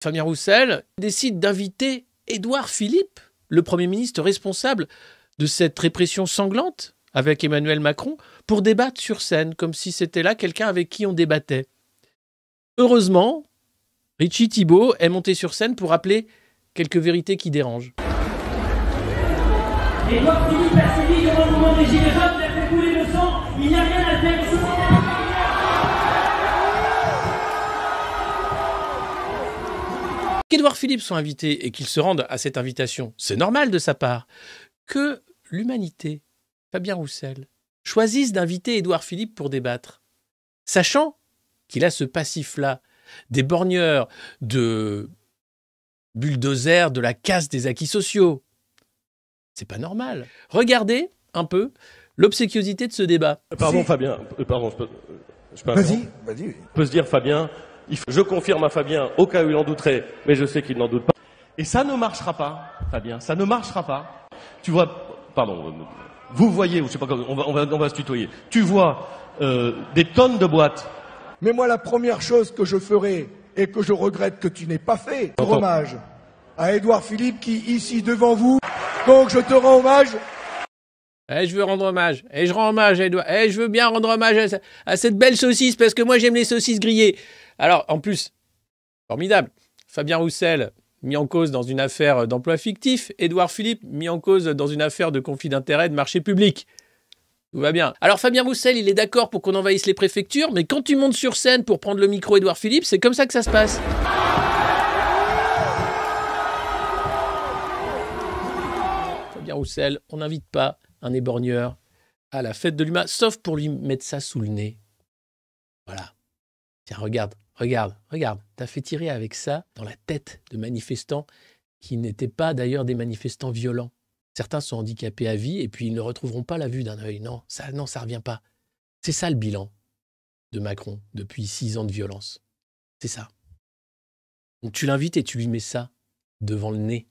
Fabien Roussel décide d'inviter Édouard Philippe, le Premier ministre responsable de cette répression sanglante avec Emmanuel Macron, pour débattre sur scène, comme si c'était là quelqu'un avec qui on débattait. Heureusement, Richie Thibault est monté sur scène pour rappeler quelques vérités qui dérangent. Édouard Philippe a suivi devant le mouvement des Gilets jaunes, il a fait couler le sang, il n'y a rien à faire ici. Qu'Édouard Philippe soit invité et qu'il se rende à cette invitation, c'est normal de sa part. Que l'humanité, Fabien Roussel, choisisse d'inviter Édouard Philippe pour débattre, sachant qu'il a ce passif-là, des borgneurs, de bulldozers, de la casse des acquis sociaux. C'est pas normal. Regardez un peu l'obséquiosité de ce débat. Pardon Fabien, pardon, je peux Vas-y. peut se dire Fabien, je confirme à Fabien, au cas où il en douterait, mais je sais qu'il n'en doute pas. Et ça ne marchera pas, Fabien, ça ne marchera pas. Tu vois, pardon, vous voyez, ou je sais pas comment, on va se tutoyer. Tu vois des tonnes de boîtes. Mais moi, la première chose que je ferai et que je regrette que tu n'aies pas fait, rendre hommage à Édouard Philippe qui, ici, devant vous, donc je te rends hommage. Je veux rendre hommage. Je rends hommage à Édouard. Je veux bien rendre hommage à cette belle saucisse parce que moi j'aime les saucisses grillées. Alors, en plus, formidable. Fabien Roussel, mis en cause dans une affaire d'emploi fictif. Édouard Philippe, mis en cause dans une affaire de conflit d'intérêts de marché public. Tout va bien. Alors, Fabien Roussel, il est d'accord pour qu'on envahisse les préfectures, mais quand tu montes sur scène pour prendre le micro Édouard Philippe, c'est comme ça que ça se passe. Fabien Roussel, on n'invite pas un éborgneur à la fête de l'UMA, sauf pour lui mettre ça sous le nez. Voilà. Tiens, regarde. T'as fait tirer avec ça dans la tête de manifestants qui n'étaient pas d'ailleurs des manifestants violents. Certains sont handicapés à vie et puis ils ne retrouveront pas la vue d'un œil. Non, ça revient pas. C'est ça le bilan de Macron depuis 6 ans de violence. C'est ça. Donc tu l'invites et tu lui mets ça devant le nez.